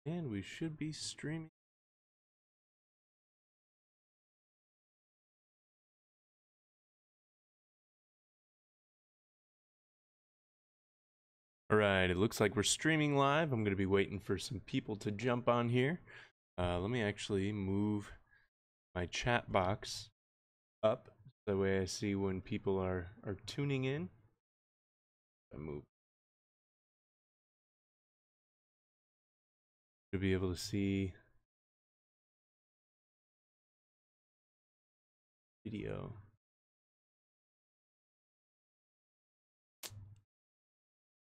And we should be streaming. Alright, it looks like we're streaming live. I'm going to be waiting for some people to jump on here. Let me actually move my chat box up. That way I see when people are tuning in. I move. To be able to see video.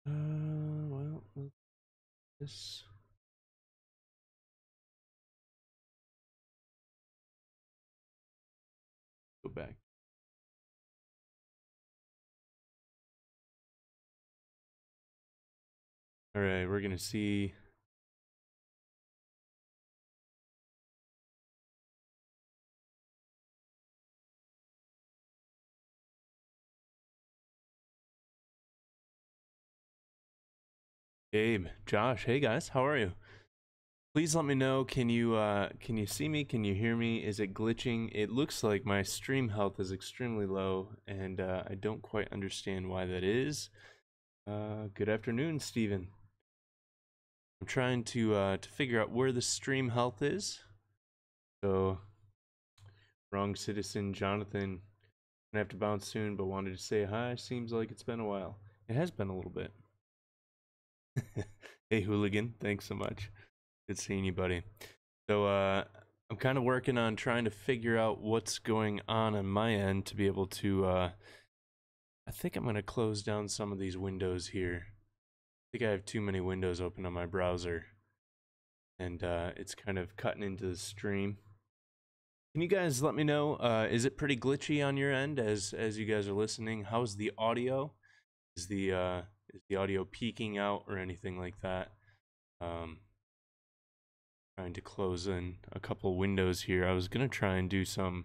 Well, this. Go back. All right, we're gonna see. Gabe, Josh, hey guys, how are you? Please let me know. Can you see me? Can you hear me? Is it glitching? It looks like my stream health is extremely low, and I don't quite understand why that is. Good afternoon, Steven. I'm trying to figure out where the stream health is. So, wrong citizen, Jonathan. Gonna have to bounce soon, but wanted to say hi. Seems like it's been a while. It has been a little bit. Hey, Hooligan, thanks so much. Good seeing you, buddy. So, I'm kind of working on trying to figure out what's going on my end to be able to, I think I'm going to close down some of these windows here. I think I have too many windows open on my browser, and it's kind of cutting into the stream. Can you guys let me know, is it pretty glitchy on your end as you guys are listening? How's the audio? Is the audio peaking out or anything like that? Trying to close in a couple windows here. I was gonna try and do some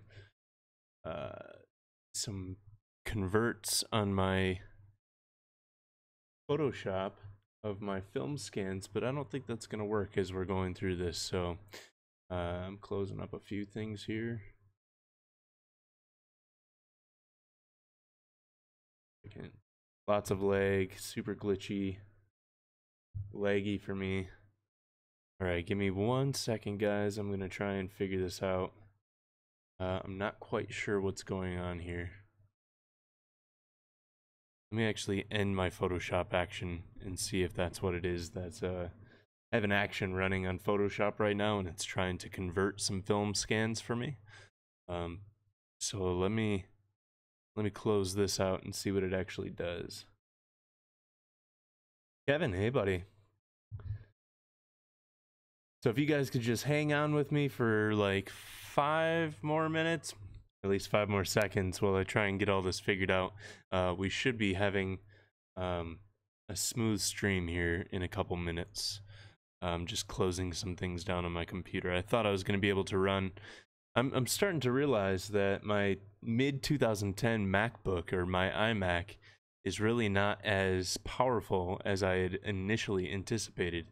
converts on my Photoshop of my film scans, but I don't think that's gonna work as we're going through this. So I'm closing up a few things here. Again, lots of lag, super glitchy, laggy for me. All right, give me 1 second, guys. I'm gonna try and figure this out. I'm not quite sure what's going on here. Let me actually end my Photoshop action and see if that's what it is. That's I have an action running on Photoshop right now, and it's trying to convert some film scans for me. So let me close this out and see what it actually does. Kevin, hey buddy. So if you guys could just hang on with me for like 5 more minutes, at least 5 more seconds, while I try and get all this figured out. We should be having a smooth stream here in a couple minutes. Just closing some things down on my computer. I thought I was going to be able to run. I'm starting to realize that my mid 2010 MacBook, or my iMac, is really not as powerful as I had initially anticipated.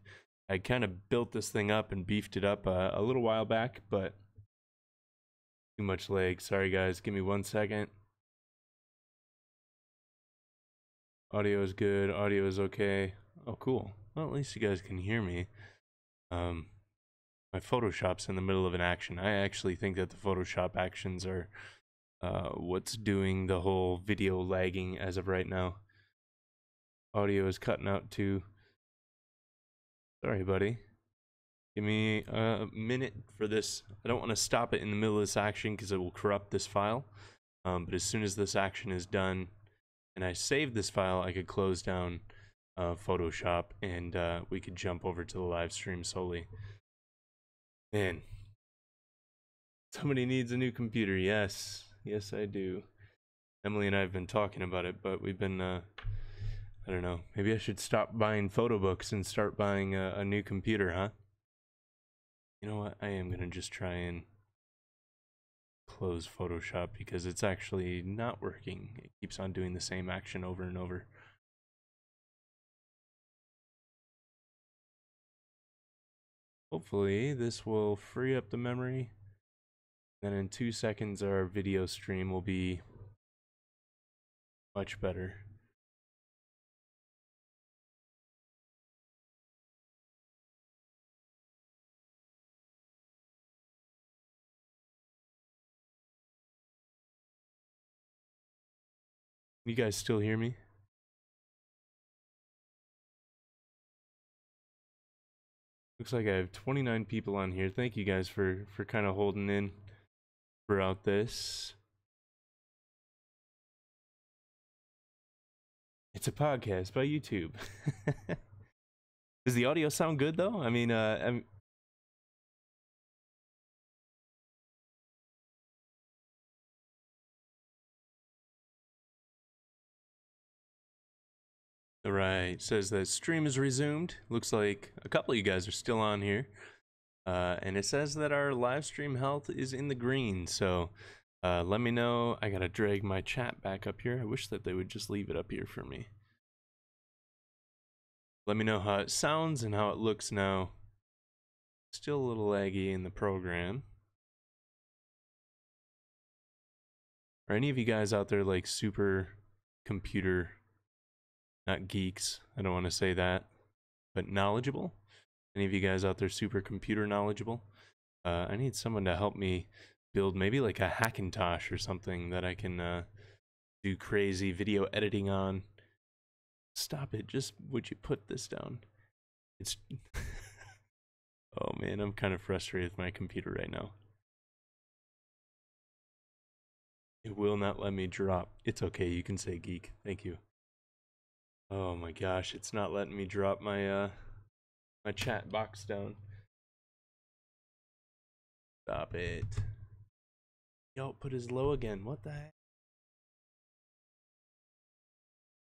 I kind of built this thing up and beefed it up a little while back, but too much lag. Sorry guys, give me 1 second. Audio is good, audio is okay. Oh cool. Well, at least you guys can hear me. My Photoshop's in the middle of an action. I actually think that the Photoshop actions are what's doing the whole video lagging as of right now. Audio is cutting out too. Sorry, buddy. Give me a minute for this. I don't want to stop it in the middle of this action because it will corrupt this file. But as soon as this action is done and I save this file, I could close down Photoshop and we could jump over to the live stream solely. Man, somebody needs a new computer. Yes, yes I do. Emily and I have been talking about it, but we've been, I don't know, maybe I should stop buying photo books and start buying a new computer, huh? You know what, I am gonna just try and close Photoshop because it's actually not working. It keeps on doing the same action over and over. hopefully this will free up the memory. Then in 2 seconds, our video stream will be much better. You guys still hear me? Looks like I have 29 people on here. Thank you guys for kind of holding in throughout this. It's a podcast by YouTube. Does the audio sound good though? I mean, right, says that stream is resumed. Looks like a couple of you guys are still on here. And it says that our live stream health is in the green. So let me know. I gotta drag my chat back up here. I wish that they would just leave it up here for me. Let me know how it sounds and how it looks now. Still a little laggy in the program. Are any of you guys out there like super computer, not geeks, I don't want to say that, but knowledgeable? Any of you guys out there super computer knowledgeable? I need someone to help me build maybe like a Hackintosh or something that I can do crazy video editing on. Stop it, just would you put this down? It's oh man, I'm kind of frustrated with my computer right now. It will not let me drop. It's okay, you can say geek. Thank you. Oh my gosh, it's not letting me drop my my chat box down. Stop it. The output is low again. What the heck?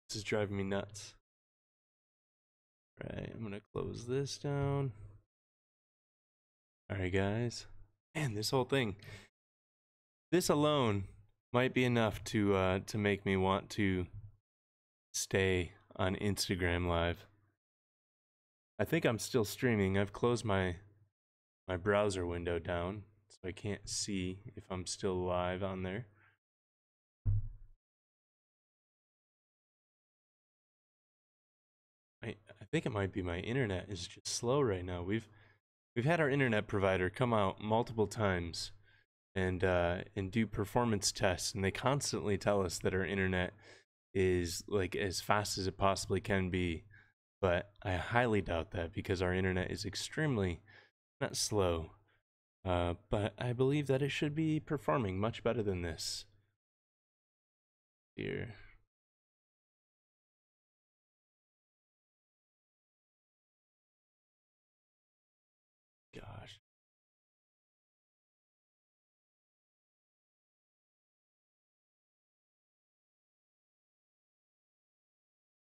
This is driving me nuts. Right, I'm gonna close this down. Alright guys. Man, this whole thing. This alone might be enough to make me want to stay on Instagram Live. I think I'm still streaming. I've closed my browser window down, so I can't see if I'm still live on there. I think it might be my internet is just slow right now. We've had our internet provider come out multiple times and do performance tests, and they constantly tell us that our internet is like as fast as it possibly can be, but I highly doubt that because our internet is extremely not slow, but I believe that it should be performing much better than this. Here. Gosh.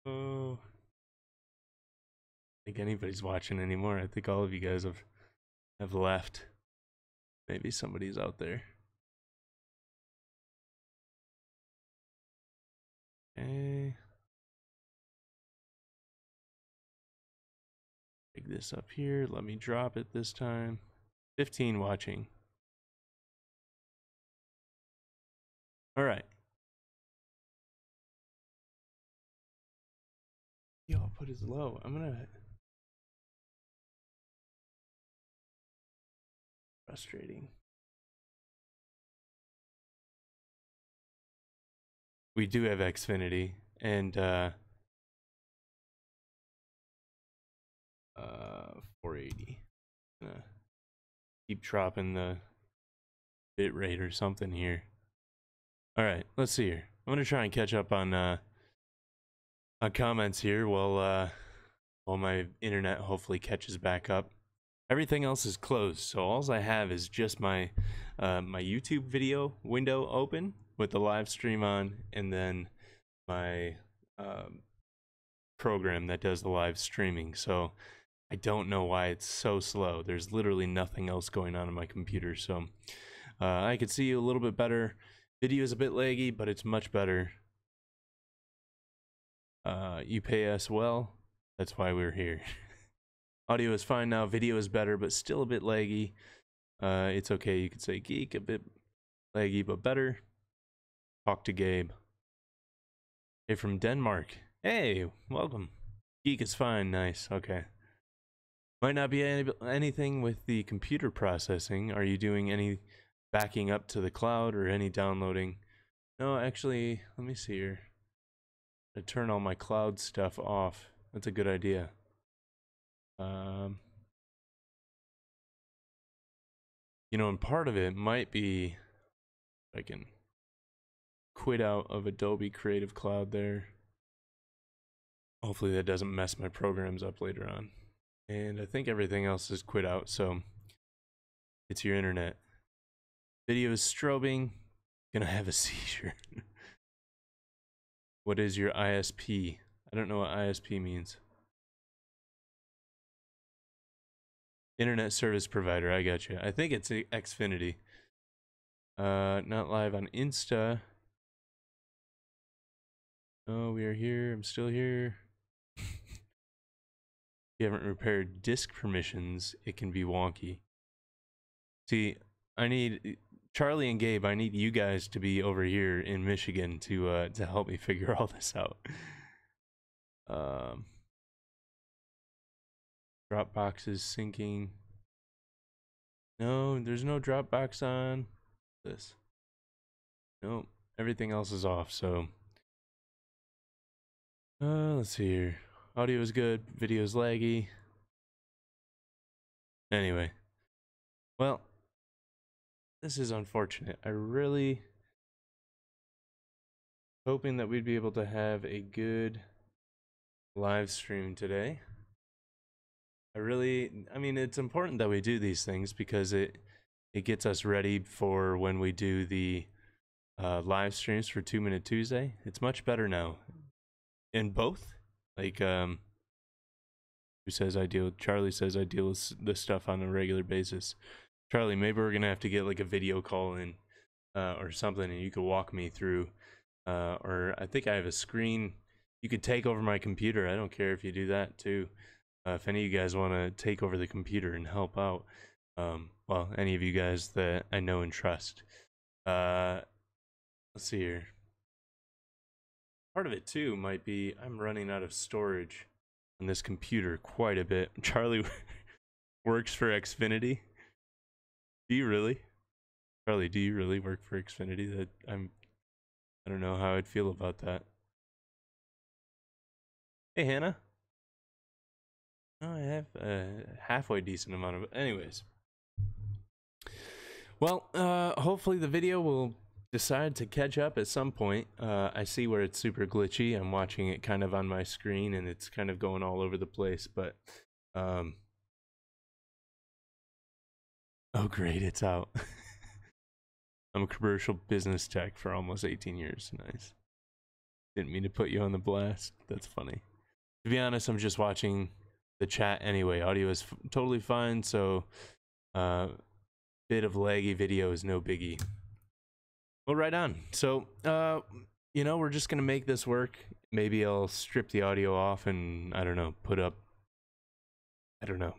Oh. I think anybody's watching anymore. I think all of you guys have left. Maybe somebody's out there. Okay. Take this up here. Let me drop it this time. 15 watching. All right. The output is low. I'm gonna. Frustrating. We do have Xfinity and 480. Keep dropping the bit rate or something here. All right, let's see here. I'm gonna try and catch up on comments here while my internet hopefully catches back up. Everything else is closed, so all I have is just my my YouTube video window open with the live stream on, and then my program that does the live streaming. So I don't know why it's so slow. There's literally nothing else going on my computer, so I could see you a little bit better. Video is a bit laggy, but it's much better. You pay us well. That's why we're here. Audio is fine now. Video is better, but still a bit laggy. It's okay. You could say geek, a bit laggy, but better. Talk to Gabe. Hey, from Denmark. Hey, welcome. Geek is fine. Nice. Okay. Might not be anything with the computer processing. Are you doing any backing up to the cloud or any downloading? No, actually, let me see here. I turn all my cloud stuff off. That's a good idea. You know, and part of it might be I can quit out of Adobe Creative Cloud there. Hopefully that doesn't mess my programs up later on. And I think everything else is quit out, so it's your internet. Video is strobing. Gonna have a seizure. What is your ISP? I don't know what ISP means. Internet service provider, I got you. I think it's Xfinity. Not live on Insta. Oh, we are here. I'm still here. If you haven't repaired disk permissions, it can be wonky. See, I need Charlie and Gabe. I need you guys to be over here in Michigan to help me figure all this out. Dropbox is syncing. No, there's no Dropbox on this. Nope, everything else is off. So, let's see here. Audio is good. Video is laggy. Anyway, well, this is unfortunate. I really hoping that we'd be able to have a good live stream today. I mean, it's important that we do these things because it gets us ready for when we do the live streams for 2 Minute Tuesday. It's much better now in both. Like, who says I deal? Charlie says I deal with this stuff on a regular basis. Charlie, maybe we're gonna have to get like a video call in or something, and you could walk me through. Or I think I have a screen. You could take over my computer. I don't care if you do that too. If any of you guys want to take over the computer and help out, well, any of you guys that I know and trust. Let's see here. Part of it too might be I'm running out of storage on this computer quite a bit. Charlie works for Xfinity. Do you really? Charlie, do you really work for Xfinity? I don't know how I'd feel about that. Hey, Hannah. Oh, I have a halfway decent amount of it. Anyways. Well, hopefully the video will decide to catch up at some point. I see where it's super glitchy. I'm watching it kind of on my screen and it's kind of going all over the place, but oh great, it's out. I'm a commercial business tech for almost 18 years. Nice. Didn't mean to put you on the blast. That's funny. To be honest, I'm just watching the chat anyway. Audio is totally fine, so bit of laggy video is no biggie. Well, right on. So you know, we're just gonna make this work. Maybe I'll strip the audio off and I don't know, put up, I don't know.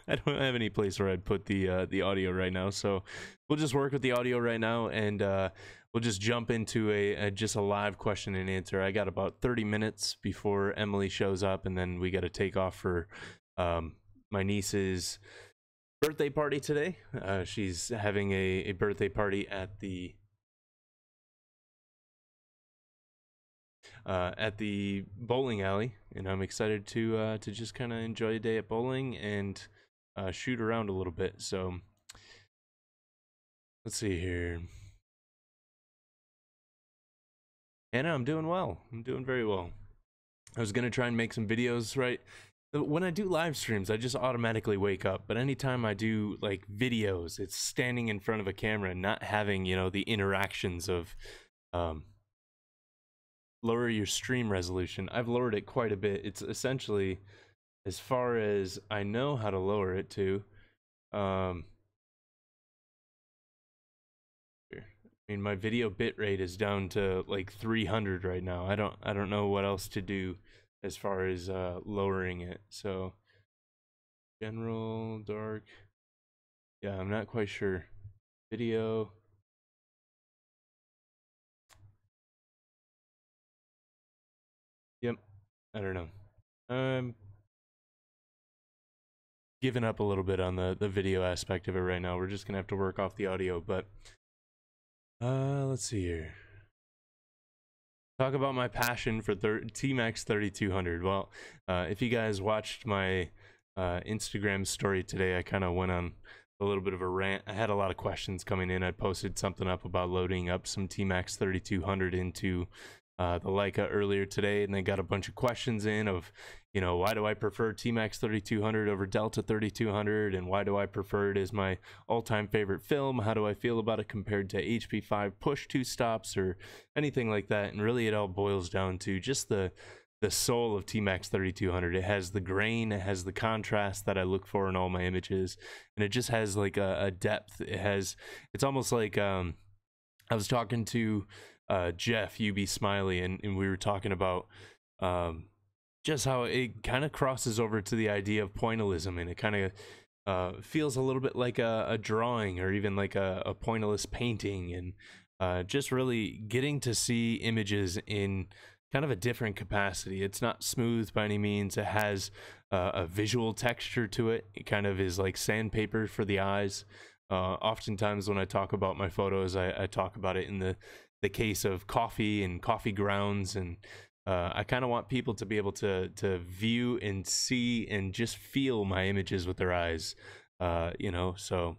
I don't have any place where I'd put the audio right now, so we'll just work with the audio right now, and we'll just jump into just a live question and answer. I got about 30 minutes before Emily shows up, and then we got to take off for my niece's birthday party today. She's having a birthday party at the bowling alley, and I'm excited to just kind of enjoy a day at bowling and shoot around a little bit. So let's see here. Anna, I'm doing well. I'm doing very well. I was gonna try and make some videos, right? When I do live streams, I just automatically wake up. But anytime I do like videos, it's standing in front of a camera and not having, you know, the interactions of lower your stream resolution. I've lowered it quite a bit. It's essentially, as far as I know how to lower it to, I mean, my video bitrate is down to like 300 right now. I don't know what else to do as far as lowering it. So General, dark. Yeah, I'm not quite sure. Video. Yep. I don't know. I'm giving up a little bit on the video aspect of it right now. We're just gonna have to work off the audio, but let's see here. Talk about my passion for T-Max 3200. Well, if you guys watched my Instagram story today, I kind of went on a little bit of a rant. I had a lot of questions coming in. I posted something up about loading up some T-Max 3200 into the Leica earlier today, and they got a bunch of questions in of, you know, why do I prefer T-Max 3200 over Delta 3200, and why do I prefer it as my all-time favorite film? How do I feel about it compared to HP5 push 2 stops or anything like that? And really it all boils down to just the soul of T-Max 3200. It has the grain, it has the contrast that I look for in all my images, and it just has like a depth. It's almost like I was talking to Jeff UB Smiley, and we were talking about just how it kind of crosses over to the idea of pointillism, and it kind of feels a little bit like a drawing, or even like a pointillist painting, and just really getting to see images in kind of a different capacity. It's not smooth by any means. It has a visual texture to it. It kind of is like sandpaper for the eyes. Oftentimes when I talk about my photos, I talk about it in the case of coffee and coffee grounds, and I kind of want people to be able to view and see and just feel my images with their eyes, you know. So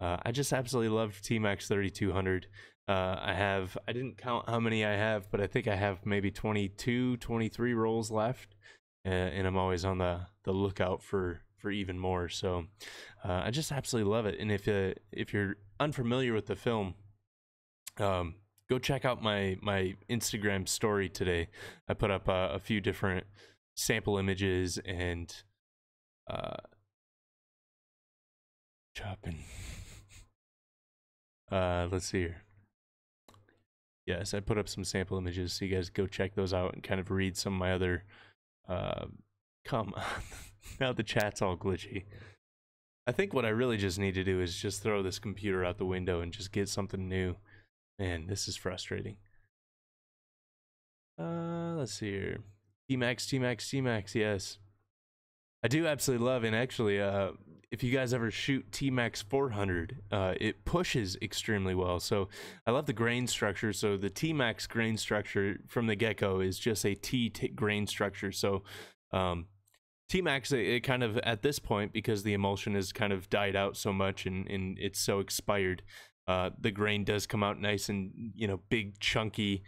I just absolutely love T-Max 3200. I didn't count how many I have, but I think I have maybe 22, 23 rolls left, and I'm always on the lookout for even more. So I just absolutely love it. And if you're unfamiliar with the film, go check out my Instagram story today. I put up a few different sample images and chopping. Let's see here. Yes, I put up some sample images, so you guys go check those out and kind of read some of my other come on. Now the chat's all glitchy. I think what I really just need to do is just throw this computer out the window and just get something new. Man, this is frustrating. Let's see here. T-Max, yes. I do absolutely love, and actually, if you guys ever shoot T-Max 400, it pushes extremely well. So I love the grain structure. So the T-Max grain structure from the get-go is just a T grain structure. So T-Max, it kind of, at this point, because the emulsion has kind of died out so much and it's so expired, the grain does come out nice and, you know, big, chunky.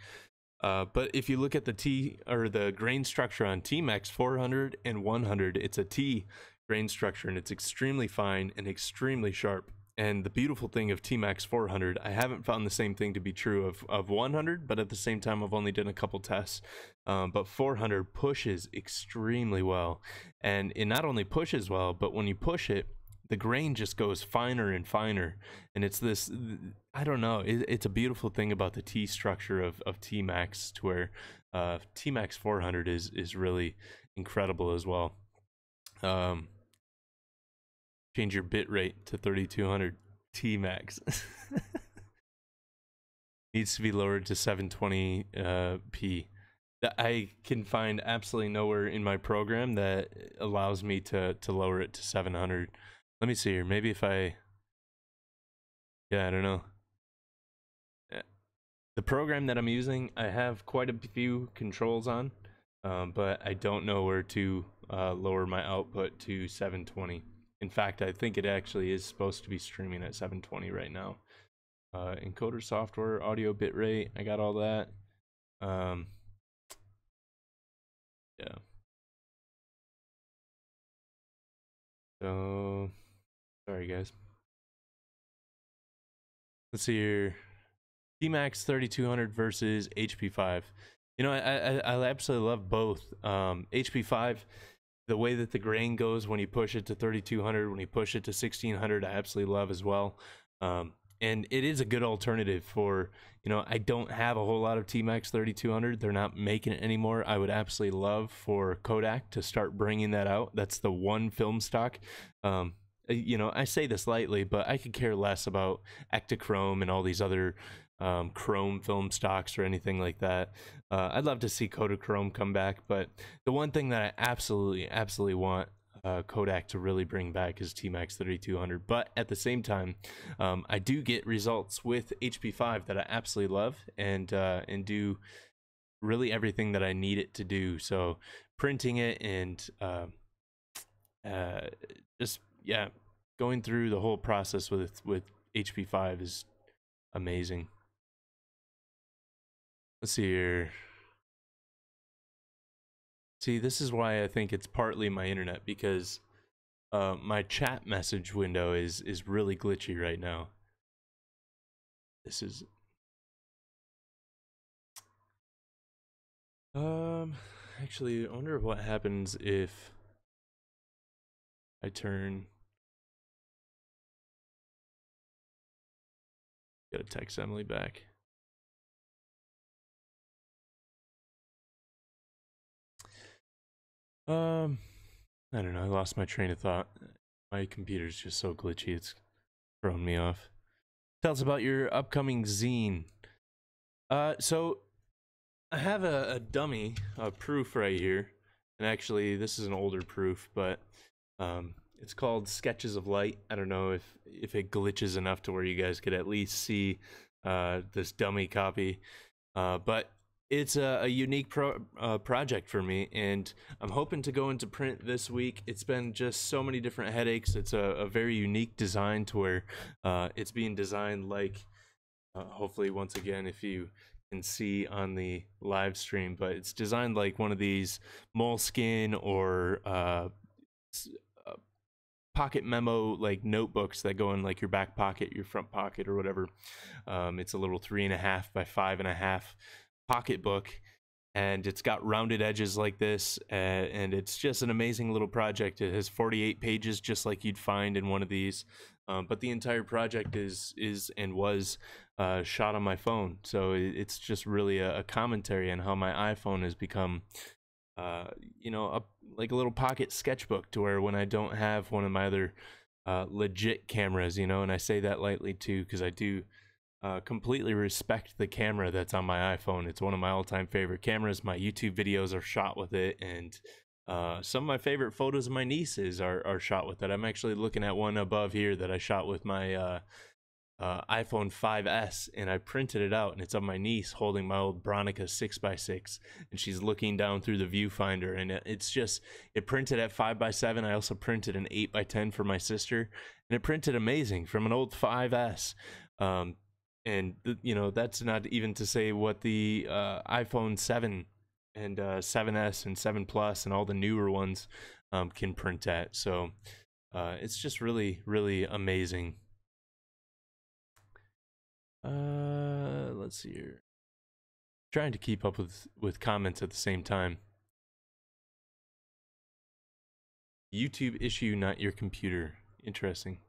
But if you look at the grain structure on T-Max 400 and 100, it's a T grain structure, and it's extremely fine and extremely sharp. And the beautiful thing of T-Max 400, I haven't found the same thing to be true of 100, but at the same time, I've only done a couple tests. But 400 pushes extremely well, and it not only pushes well, but when you push it, the grain just goes finer and finer, and it's this, I don't know, it's a beautiful thing about the T structure of T-Max, to where T-Max 400 is really incredible as well. Change your bit rate to 3200 T-Max. Needs to be lowered to 720p. I can find absolutely nowhere in my program that allows me to lower it to 700. Let me see here. Maybe if I don't know. The program that I'm using, I have quite a few controls on, but I don't know where to lower my output to 720. In fact, I think it actually is supposed to be streaming at 720 right now. Encoder software, audio bitrate, I got all that. Yeah. So, sorry guys. Let's see here. T-Max 3200 versus HP5. You know, I absolutely love both. HP5, the way that the grain goes when you push it to 3200, when you push it to 1600, I absolutely love as well. and it is a good alternative for, you know, I don't have a whole lot of T-Max 3200. They're not making it anymore. I would absolutely love for Kodak to start bringing that out. That's the one film stock. You know, I say this lightly, but I could care less about Ektachrome and all these other chrome film stocks or anything like that. I'd love to see Kodachrome come back, but the one thing that I absolutely want Kodak to really bring back is T-Max 3200. But at the same time, I do get results with HP5 that I absolutely love, and do really everything that I need it to do. So printing it and just, yeah, going through the whole process with HP5 is amazing. Let's see here. See, this is why I think it's partly my internet, because my chat message window is really glitchy right now. This is actually, I wonder what happens if I turn. Gotta text Emily back. I don't know, I lost my train of thought. My computer's just so glitchy, it's thrown me off. Tell us about your upcoming zine. So I have a dummy, a proof right here, and actually this is an older proof, but it's called Sketches of Light. I don't know if it glitches enough to where you guys could at least see this dummy copy, but it's a unique project for me, and I'm hoping to go into print this week. It's been just so many different headaches. It's a very unique design to where it's being designed like, hopefully once again, if you can see on the live stream, but it's designed like one of these moleskin or pocket memo like notebooks that go in like your back pocket, your front pocket, or whatever. It's a little 3.5 by 5.5 pocket book, and it's got rounded edges like this, and it's just an amazing little project. It has 48 pages, just like you'd find in one of these, but the entire project is and was shot on my phone, so it's just really a commentary on how my iPhone has become you know, like a little pocket sketchbook, to where when I don't have one of my other legit cameras, you know, and I say that lightly too, because I do completely respect the camera that's on my iPhone. It's one of my all-time favorite cameras. My YouTube videos are shot with it, and some of my favorite photos of my nieces are shot with it. I'm actually looking at one above here that I shot with my iPhone 5S, and I printed it out, and it's of my niece holding my old Bronica 6x6, and she's looking down through the viewfinder, and it's just, it printed at 5x7. I also printed an 8x10 for my sister, and it printed amazing from an old 5S. And you know, that's not even to say what the iPhone 7 and 7S and 7 Plus and all the newer ones can print at. So it's just really amazing. Let's see here. Trying to keep up with comments at the same time. YouTube issue, not your computer. Interesting.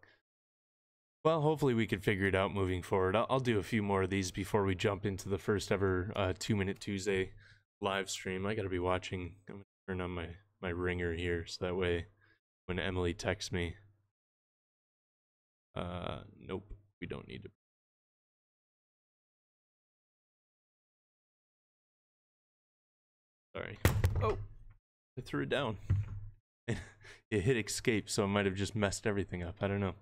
Well, hopefully we can figure it out moving forward. I'll do a few more of these before we jump into the first ever 2-Minute Tuesday live stream. I gotta be watching. I'm gonna turn on my ringer here, so that way when Emily texts me, nope, we don't need to. Sorry. Oh, I threw it down. It hit escape, so it might have just messed everything up. I don't know.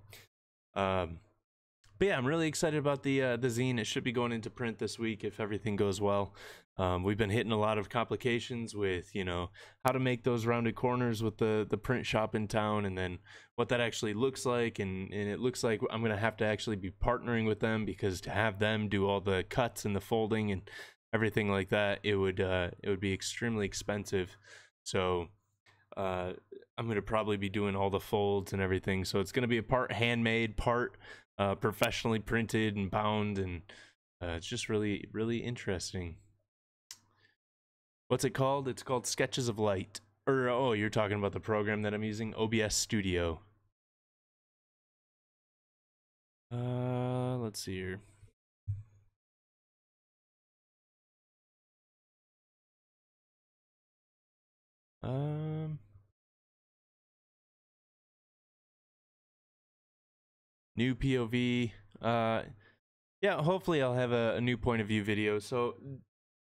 But yeah, I'm really excited about the zine. It should be going into print this week if everything goes well. We've been hitting a lot of complications with, you know, how to make those rounded corners with the print shop in town, and then what that actually looks like. And it looks like I'm going to have to actually be partnering with them, because to have them do all the cuts and the folding and everything like that, it would be extremely expensive. So I'm going to probably be doing all the folds and everything. So it's going to be a part handmade, part professionally printed and bound, and it's just really interesting. What's it called? It's called Sketches of Light. Or, oh, you're talking about the program that I'm using, OBS Studio. Let's see here. New POV. Yeah, hopefully I'll have a new point of view video. So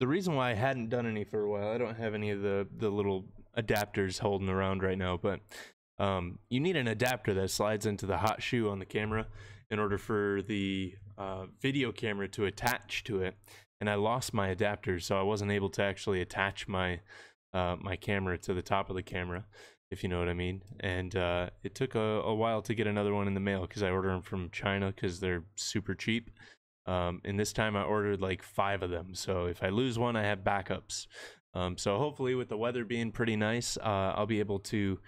the reason why I hadn't done any for a while, I don't have any of the little adapters holding around right now, but you need an adapter that slides into the hot shoe on the camera in order for the video camera to attach to it. And I lost my adapter, so I wasn't able to actually attach my my camera to the top of the camera, if you know what I mean. And it took a while to get another one in the mail because I ordered them from China because they're super cheap. And this time I ordered like 5 of them, so if I lose one, I have backups. So hopefully with the weather being pretty nice, I'll be able to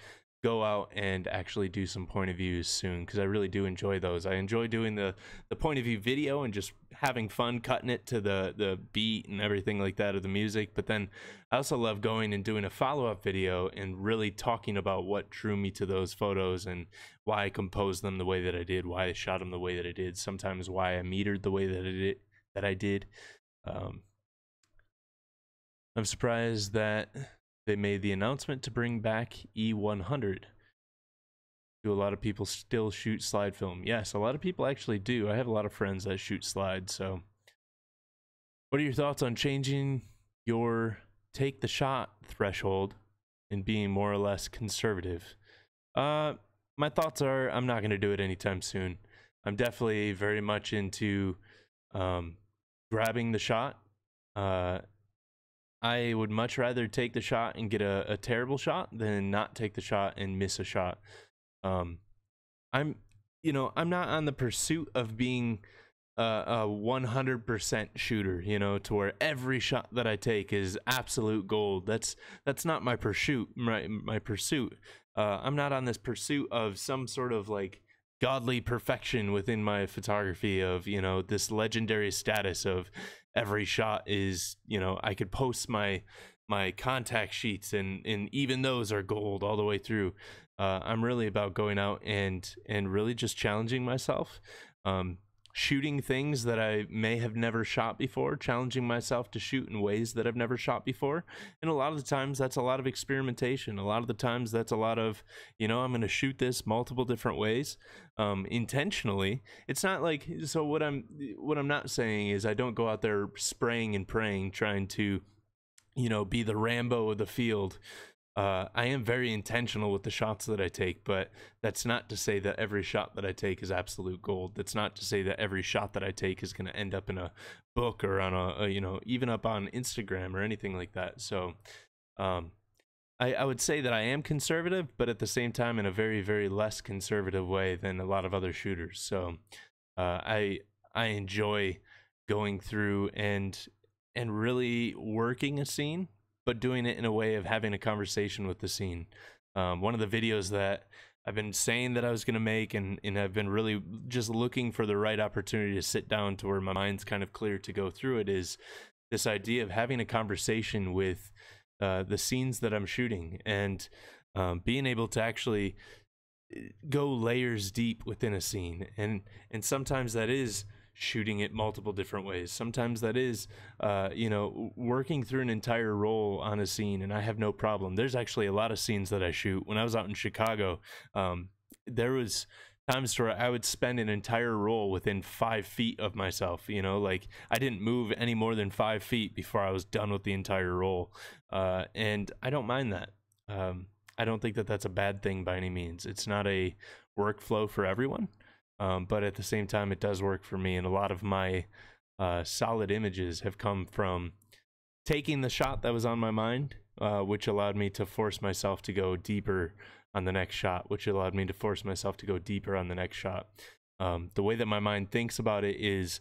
go out and actually do some point of views soon, because I really do enjoy those. I enjoy doing the point of view video and just having fun cutting it to the beat and everything like that of the music, but then I also love going and doing a follow-up video and really talking about what drew me to those photos and why I composed them the way that I did, why I shot them the way that I did, sometimes why I metered the way that I did. I'm surprised that they made the announcement to bring back E100. Do a lot of people still shoot slide film? Yes, a lot of people actually do. I have a lot of friends that shoot slides. So what are your thoughts on changing your take the shot threshold and being more or less conservative? My thoughts are I'm not going to do it anytime soon. I'm definitely very much into grabbing the shot. I would much rather take the shot and get a terrible shot than not take the shot and miss a shot. I'm not on the pursuit of being a 100% shooter, you know, to where every shot that I take is absolute gold. That's not my pursuit. My pursuit. I'm not on this pursuit of some sort of like godly perfection within my photography of, you know, this legendary status of every shot is, you know, I could post my contact sheets and even those are gold all the way through. I'm really about going out and really just challenging myself, shooting things that I may have never shot before, challenging myself to shoot in ways that I've never shot before. And a lot of the times that's a lot of experimentation. A lot of the times that's a lot of, you know, I'm going to shoot this multiple different ways, intentionally. It's not like, so what I'm not saying is I don't go out there spraying and praying, trying to, you know, be the Rambo of the field. I am very intentional with the shots that I take, but that's not to say that every shot that I take is absolute gold. That's not to say that every shot that I take is going to end up in a book or on a you know, even up on Instagram or anything like that. So I would say that I am conservative, but at the same time in a very, very less conservative way than a lot of other shooters. So I enjoy going through and really working a scene, but doing it in a way of having a conversation with the scene. One of the videos that I've been saying that I was going to make, and I've been really just looking for the right opportunity to sit down to where my mind's kind of clear to go through it, is this idea of having a conversation with the scenes that I'm shooting, and being able to actually go layers deep within a scene. And sometimes that is shooting it multiple different ways. Sometimes that is, you know, working through an entire roll on a scene, and I have no problem. There's actually a lot of scenes that I shoot. When I was out in Chicago, there was times where I would spend an entire roll within 5 feet of myself, you know, like I didn't move any more than 5 feet before I was done with the entire roll. And I don't mind that. I don't think that that's a bad thing by any means. It's not a workflow for everyone. But at the same time, it does work for me, and a lot of my solid images have come from taking the shot that was on my mind, which allowed me to force myself to go deeper on the next shot, which allowed me to force myself to go deeper on the next shot. The way that my mind thinks about it is,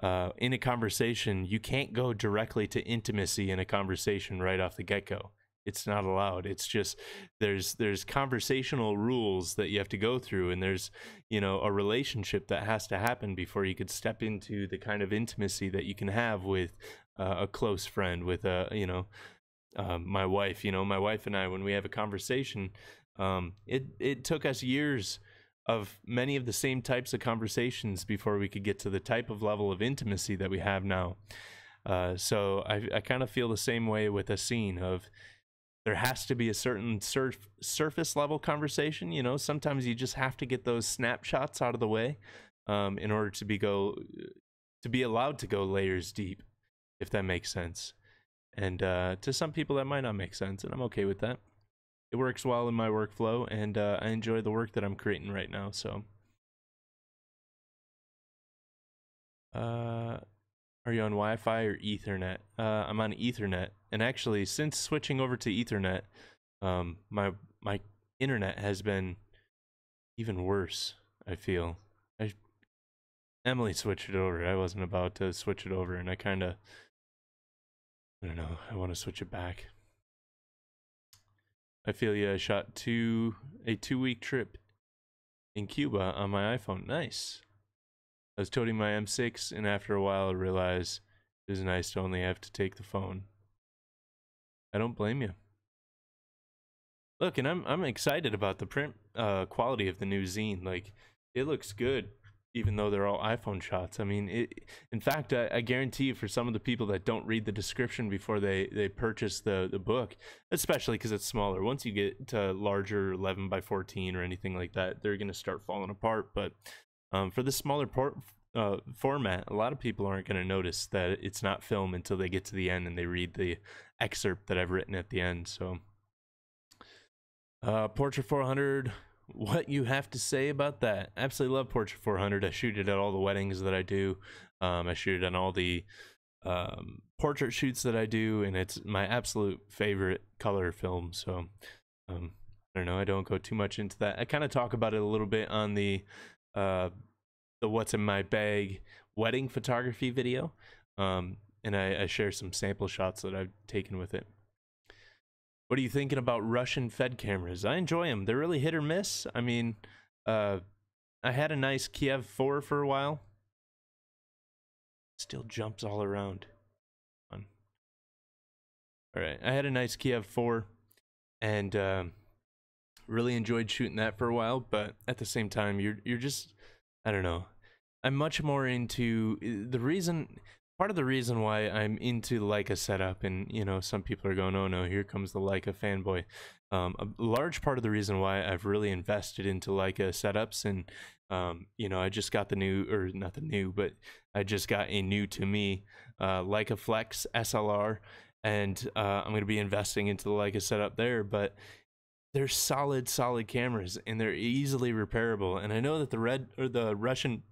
in a conversation, you can't go directly to intimacy in a conversation right off the get-go. It's not allowed. It's just there's conversational rules that you have to go through, and there's, you know, a relationship that has to happen before you could step into the kind of intimacy that you can have with a close friend, with you know, my wife. You know, my wife and I, when we have a conversation, it took us years of many of the same types of conversations before we could get to the type of level of intimacy that we have now. So I kind of feel the same way with a scene of there has to be a certain surface level conversation. You know, sometimes you just have to get those snapshots out of the way in order to be allowed to go layers deep, if that makes sense. And to some people that might not make sense, and I'm okay with that. It works well in my workflow, and I enjoy the work that I'm creating right now. So, are you on Wi-Fi or Ethernet? I'm on Ethernet, and actually, since switching over to Ethernet, my internet has been even worse. I feel. Emily switched it over. I wasn't about to switch it over, and I don't know. I want to switch it back. I feel I shot a 2-week trip in Cuba on my iPhone. Nice. I was toting my M6, and after a while I realized it was nice to only have to take the phone. I don't blame you. Look, and I'm excited about the print quality of the new zine. Like, it looks good, even though they're all iPhone shots. I mean, in fact, I guarantee you, for some of the people that don't read the description before they purchase the book, especially because it's smaller, once you get to larger 11 by 14 or anything like that, they're going to start falling apart. But for the smaller format, a lot of people aren't going to notice that it's not film until they get to the end and they read the excerpt that I've written at the end. So, Portrait 400... what you have to say about that? Absolutely love Portrait 400. I shoot it at all the weddings that I do. I shoot it on all the portrait shoots that I do, and it's my absolute favorite color film. So I don't know. I don't go too much into that. I kind of talk about it a little bit on the What's in My Bag wedding photography video, and I share some sample shots that I've taken with it. What are you thinking about Russian Fed cameras? I enjoy them. They're really hit or miss. I mean, I had a nice Kiev 4 for a while. Still jumps all around. All right, I had a nice Kiev 4, and really enjoyed shooting that for a while. But at the same time, you're just, I don't know. I'm much more into part of the reason why I'm into Leica setup, and you know, some people are going, oh no, here comes the Leica fanboy. A large part of the reason why I've really invested into Leica setups, and you know, I just got I just got a new to me Leica Flex SLR, and I'm going to be investing into the Leica setup there. But they're solid cameras, and they're easily repairable. And I know that the Russian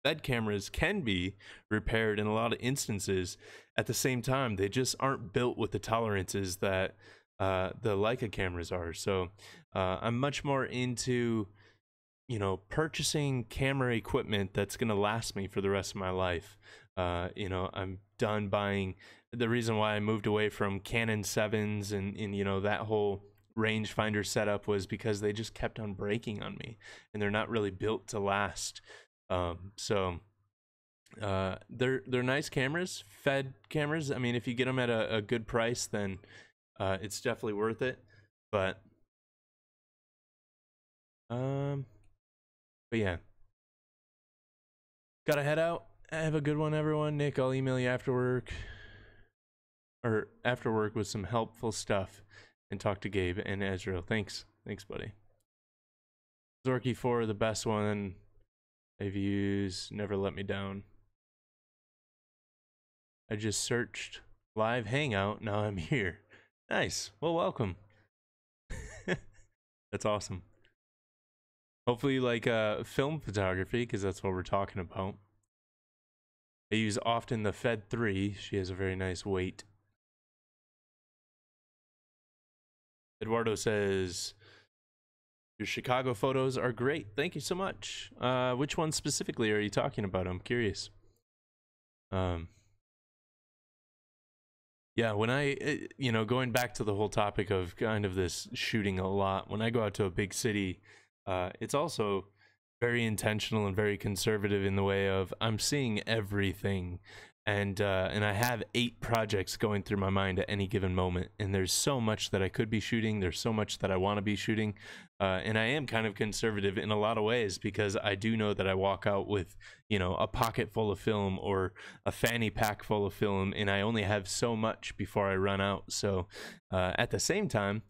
Fed cameras can be repaired in a lot of instances. At the same time, they just aren't built with the tolerances that the Leica cameras are. So I'm much more into, you know, purchasing camera equipment that's going to last me for the rest of my life. You know, I'm done buying. The reason why I moved away from Canon 7s and you know, that whole rangefinder setup was because they just kept on breaking on me, and they're not really built to last. So they're nice cameras, Fed cameras. I mean, if you get them at a good price, then it's definitely worth it. But yeah, gotta head out. Have a good one, everyone. Nick, I'll email you after work with some helpful stuff, and talk to Gabe and Ezreal. Thanks, buddy. Zorky 4, the best one I've used. Never let me down. I just searched live Hangout. Now I'm here. Nice. Well, welcome. That's awesome. Hopefully you like film photography, because that's what we're talking about. I use often the Fed 3. She has a very nice weight. Eduardo says, your Chicago photos are great. Thank you so much. Which one specifically are you talking about? I'm curious. Yeah, when you know, going back to the whole topic of kind of this shooting a lot, when I go out to a big city, it's also very intentional and very conservative in the way of I'm seeing everything. and I have 8 projects going through my mind at any given moment, and there's so much that I could be shooting, there's so much that I want to be shooting, and I am kind of conservative in a lot of ways, because I do know that I walk out with, you know, a pocket full of film or a fanny pack full of film, and I only have so much before I run out. So at the same time,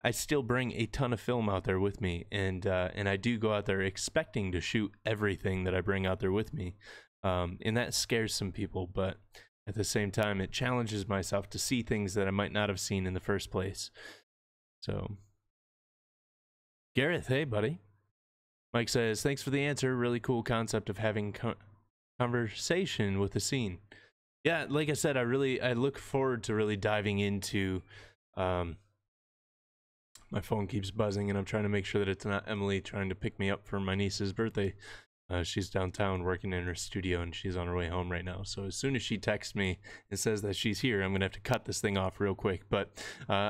I still bring a ton of film out there with me, and I do go out there expecting to shoot everything that I bring out there with me. And that scares some people, but at the same time, it challenges myself to see things that I might not have seen in the first place. So, Gareth, hey, buddy. Mike says, thanks for the answer. Really cool concept of having conversation with the scene. Yeah, like I said, I look forward to really diving into... my phone keeps buzzing, and I'm trying to make sure that it's not Emily trying to pick me up for my niece's birthday. She's downtown working in her studio, and she's on her way home right now. So as soon as she texts me and says that she's here, I'm going to have to cut this thing off real quick. But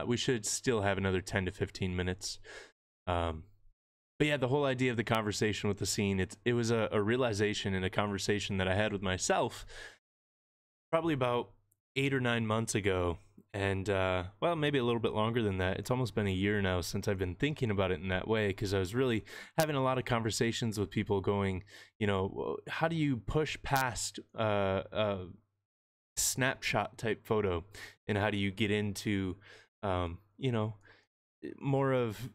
we should still have another 10 to 15 minutes. But yeah, the whole idea of the conversation with the scene, it was a realization and a conversation that I had with myself probably about 8 or 9 months ago. And, well, maybe a little bit longer than that. It's almost been a year now since I've been thinking about it in that way, because I was really having a lot of conversations with people going, you know, how do you push past a snapshot type photo, and how do you get into, you know, more of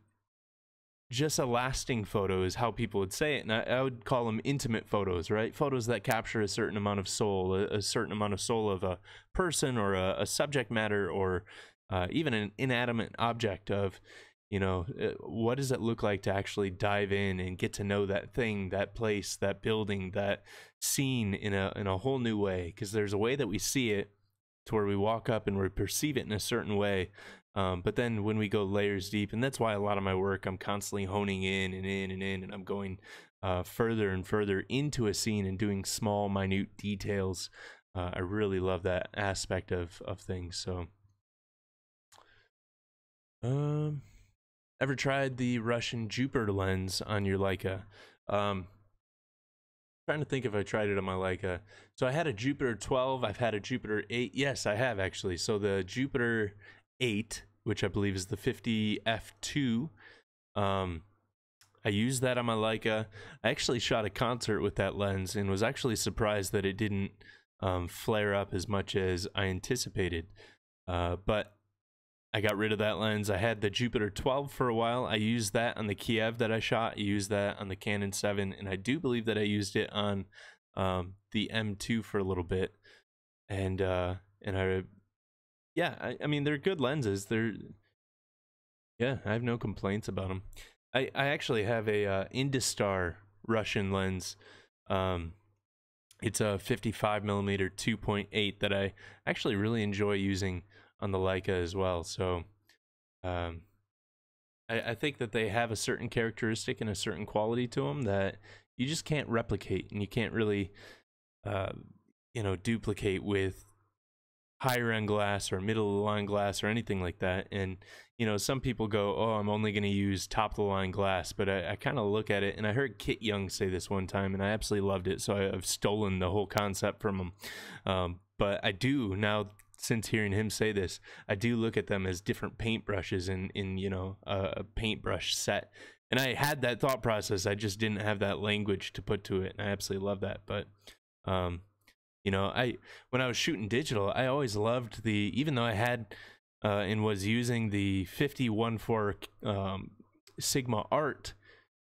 just a lasting photo is how people would say it, and I would call them intimate photos, right? Photos that capture a certain amount of soul, a certain amount of soul of a person, or a subject matter, or even an inanimate object of, you know, what does it look like to actually dive in and get to know that thing, that place, that building, that scene in a whole new way? Because there's a way that we see it to where we walk up and we perceive it in a certain way. But then when we go layers deep, and that's why a lot of my work, I'm constantly honing in and in and in, and I'm going further and further into a scene and doing small, minute details. I really love that aspect of things. So, ever tried the Russian Jupiter lens on your Leica? Trying to think if I tried it on my Leica. So I had a Jupiter 12. I've had a Jupiter 8. Yes, I have actually. So the Jupiter 8, which I believe is the 50 f2. I used that on my Leica. I actually shot a concert with that lens and was actually surprised that it didn't flare up as much as I anticipated. But I got rid of that lens. I had the Jupiter 12 for a while. I used that on the Kiev that I shot. I used that on the Canon 7, and I do believe that I used it on the M2 for a little bit. And I mean, they're good lenses. Yeah, I have no complaints about them. I actually have a Industar Russian lens. It's a 55mm 2.8 that I actually really enjoy using on the Leica as well. So I think that they have a certain characteristic and a certain quality to them that you just can't replicate, and you can't really you know, duplicate with higher end glass or middle of the line glass or anything like that. And you know, some people go, oh, I'm only going to use top of the line glass, but I kind of look at it, and I heard Kit Young say this one time, and I absolutely loved it, so I've stolen the whole concept from him. But I do now, since hearing him say this, I do look at them as different paintbrushes in you know, a paintbrush set. And I had that thought process, I just didn't have that language to put to it, and I absolutely love that. But you know, when I was shooting digital, I always loved even though I had and was using the 50-1.4 Sigma Art,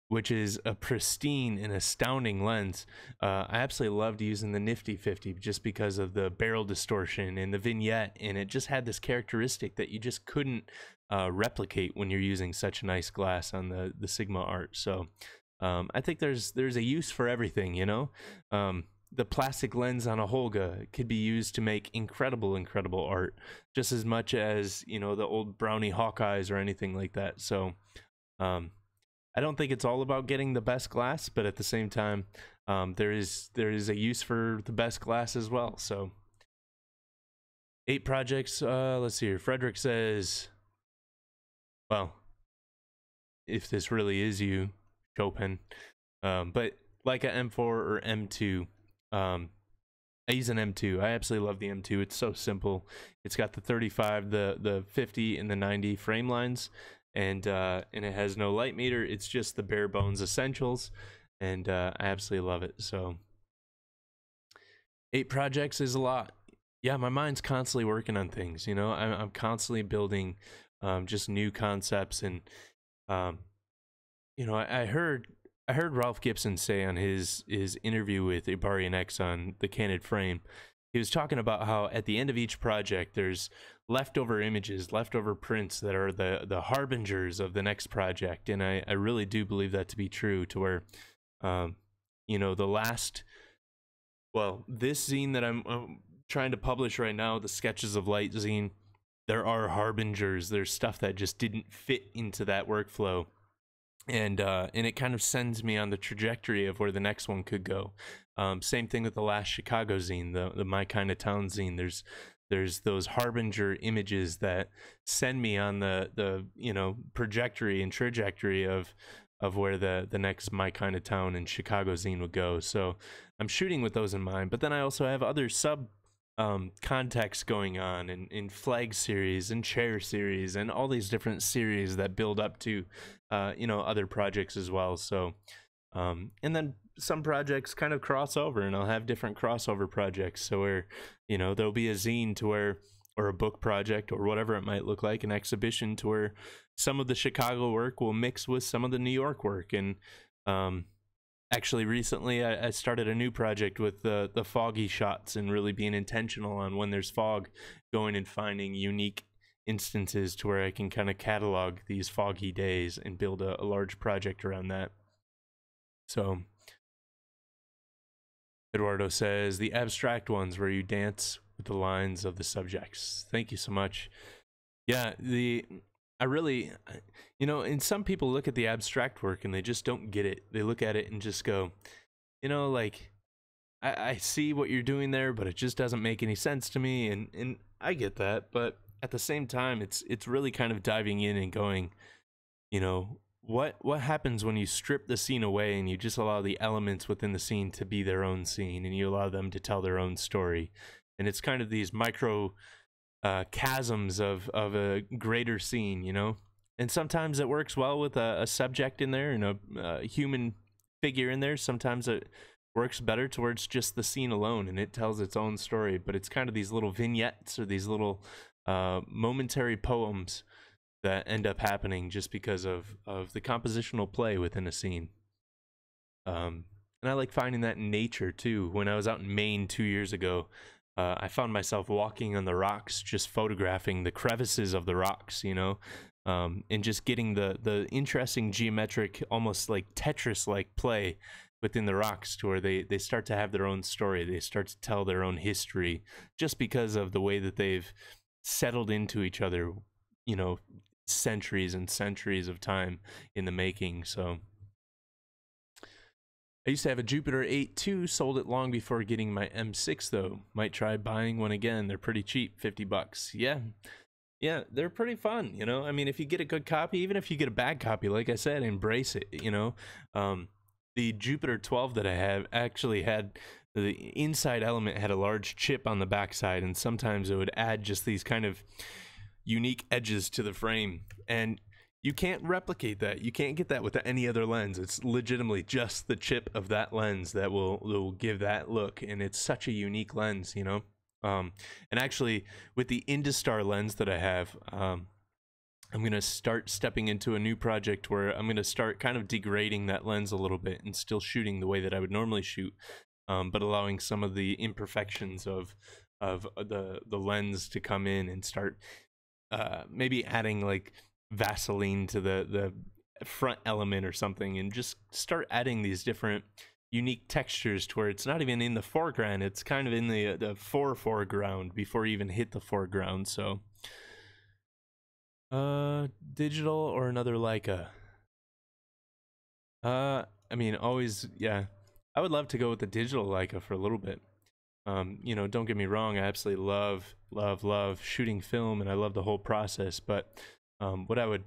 which is a pristine and astounding lens. I absolutely loved using the Nifty 50 just because of the barrel distortion and the vignette, and it just had this characteristic that you just couldn't replicate when you're using such a nice glass on the Sigma Art. So I think there's a use for everything, you know. The plastic lens on a Holga could be used to make incredible art, just as much as, you know, the old Brownie Hawkeyes or anything like that. So I don't think it's all about getting the best glass, but at the same time, there is a use for the best glass as well. So 8 projects. Let's see here. Frederick says, well, if this really is you, Chopin, but like a M4 or M2, I use an M2. I absolutely love the M2. It's so simple. It's got the 35, the 50, and the 90 frame lines, and it has no light meter. It's just the bare bones essentials, and I absolutely love it. So 8 projects is a lot. Yeah, my mind's constantly working on things. You know, I'm constantly building just new concepts, and you know, I heard Ralph Gibson say on his interview with Ibarian X on the Candid Frame, he was talking about how at the end of each project there's leftover images, leftover prints that are the harbingers of the next project, and I really do believe that to be true. To where, you know, the last, well, this zine that I'm trying to publish right now, the Sketches of Light zine, there are harbingers. There's stuff that just didn't fit into that workflow. And it kind of sends me on the trajectory of where the next one could go. Same thing with the last Chicago zine, the My Kind of Town zine. There's those harbinger images that send me on the you know, trajectory of where the next My Kind of Town and Chicago zine would go. So I'm shooting with those in mind. But then I also have other sub context going on in flag series and chair series and all these different series that build up to you know, other projects as well. So and then some projects kind of cross over, and I'll have different crossover projects. So where, you know, there'll be a zine to where, or a book project or whatever it might look like, an exhibition to where some of the Chicago work will mix with some of the New York work. And actually, recently I started a new project with the foggy shots, and really being intentional on when there's fog, going and finding unique instances to where I can kind of catalog these foggy days and build a large project around that. So Eduardo says, the abstract ones where you dance with the lines of the subjects. Thank you so much. Yeah, I really, you know, and some people look at the abstract work and they just don't get it. They look at it and just go, you know, like, I see what you're doing there, but it just doesn't make any sense to me. And I get that, but at the same time, it's really kind of diving in and going, you know, what happens when you strip the scene away and you just allow the elements within the scene to be their own scene, and you allow them to tell their own story. And it's kind of these micro chasms of a greater scene, you know. And sometimes it works well with a subject in there and a human figure in there. Sometimes it works better towards just the scene alone, and it tells its own story. But it's kind of these little vignettes or these little momentary poems that end up happening just because of the compositional play within a scene. And I like finding that in nature too. When I was out in Maine 2 years ago, I found myself walking on the rocks, just photographing the crevices of the rocks, you know, and just getting the interesting geometric, almost like Tetris-like play within the rocks, to where they start to have their own story. They start to tell their own history just because of the way that they've settled into each other, you know, centuries and centuries of time in the making. So I used to have a Jupiter 8 too, sold it long before getting my M6 though. Might try buying one again. They're pretty cheap, $50. Yeah, they're pretty fun, you know. I mean, if you get a good copy, even if you get a bad copy, like I said, embrace it, you know. The Jupiter 12 that I have actually had, the inside element had a large chip on the backside, and sometimes it would add just these kind of unique edges to the frame, and you can't replicate that. You can't get that with any other lens. It's legitimately just the chip of that lens that will give that look, and it's such a unique lens, you know. And actually, with the Industar lens that I have, I'm going to start stepping into a new project where I'm going to start kind of degrading that lens a little bit and still shooting the way that I would normally shoot, but allowing some of the imperfections of the lens to come in and start maybe adding like Vaseline to the front element or something, and just start adding these different unique textures to where it's not even in the foreground, it's kind of in the foreground before you even hit the foreground. So digital or another Leica? I mean, always, yeah, I would love to go with the digital Leica for a little bit. You know, don't get me wrong, I absolutely love shooting film, and I love the whole process, but what I would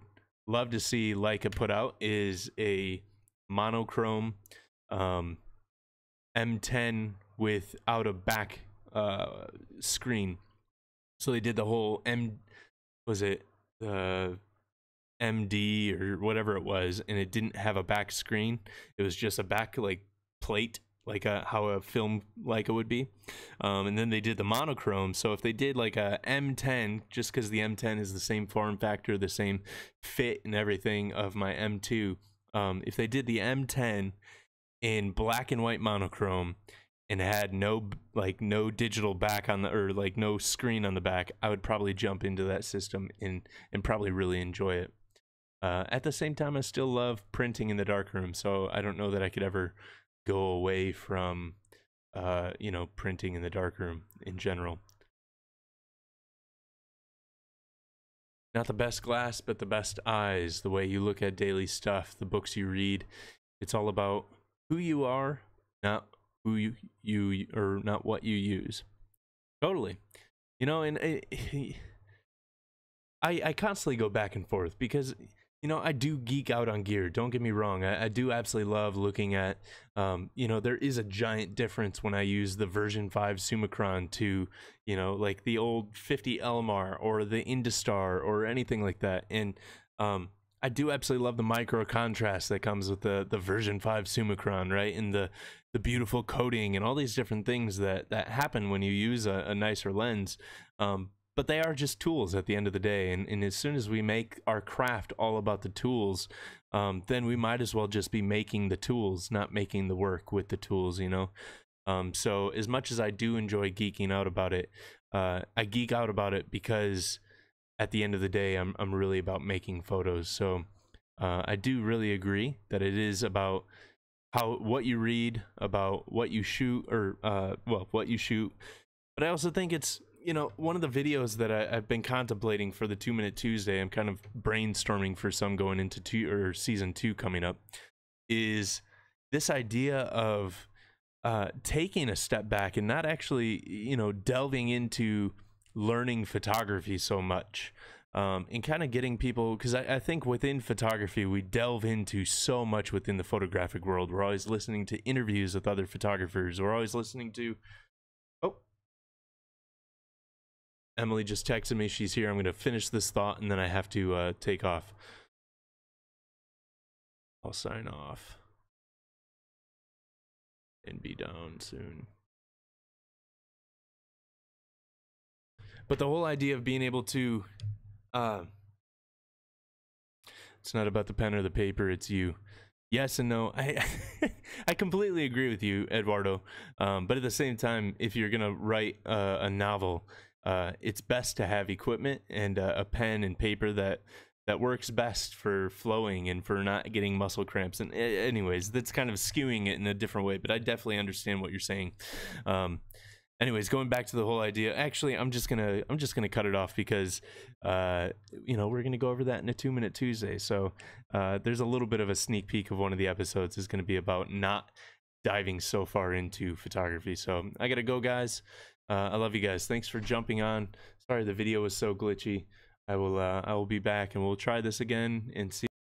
love to see Leica put out is a monochrome M10 without a back screen. So they did the whole MD or whatever it was, and it didn't have a back screen. It was just a back like plate, like how a film Leica would be. And then they did the monochrome. So if they did like a M10, just because the M10 is the same form factor, the same fit and everything of my M2, if they did the M10 in black and white monochrome and had no digital back on the, or like no screen on the back, I would probably jump into that system and probably really enjoy it. At the same time, I still love printing in the darkroom, so I don't know that I could ever go away from printing in the darkroom in general. Not the best glass, but the best eyes, the way you look at daily stuff, the books you read. It's all about who you are, not who you or not what you use. Totally. You know, and I constantly go back and forth because, you know, I do geek out on gear. Don't get me wrong. I do absolutely love looking at, you know, there is a giant difference when I use the version 5 Summicron to, you know, like the old 50 Elmar or the Industar or anything like that. And I do absolutely love the micro contrast that comes with the version 5 Summicron, right? And the beautiful coating and all these different things that happen when you use a nicer lens. But they are just tools at the end of the day, and as soon as we make our craft all about the tools, then we might as well just be making the tools, not making the work with the tools, you know? So as much as I do enjoy geeking out about it, I geek out about it because at the end of the day, I'm really about making photos. So I do really agree that it is about what you read, about what you shoot, or what you shoot. But I also think it's, you know, one of the videos that I've been contemplating for the 2-Minute Tuesday, I'm kind of brainstorming for some going into season 2 coming up, is this idea of taking a step back and not actually, you know, delving into learning photography so much, and kind of getting people, because I think within photography we delve into so much within the photographic world. We're always listening to interviews with other photographers. We're always listening to, oh, Emily just texted me, she's here. I'm going to finish this thought and then I have to take off. I'll sign off and be down soon. But the whole idea of being able to, it's not about the pen or the paper, it's you. Yes and no. I completely agree with you, Eduardo. But at the same time, if you're going to write a novel, it's best to have equipment and a pen and paper that works best for flowing and for not getting muscle cramps. And anyways, that's kind of skewing it in a different way, but I definitely understand what you're saying. Anyways, going back to the whole idea, actually, I'm just gonna cut it off because you know, we're gonna go over that in a 2-Minute Tuesday. So there's a little bit of a sneak peek of one of the episodes is gonna be about not diving so far into photography. So I gotta go, guys. I love you guys. Thanks for jumping on. Sorry the video was so glitchy. I will be back and we'll try this again and see.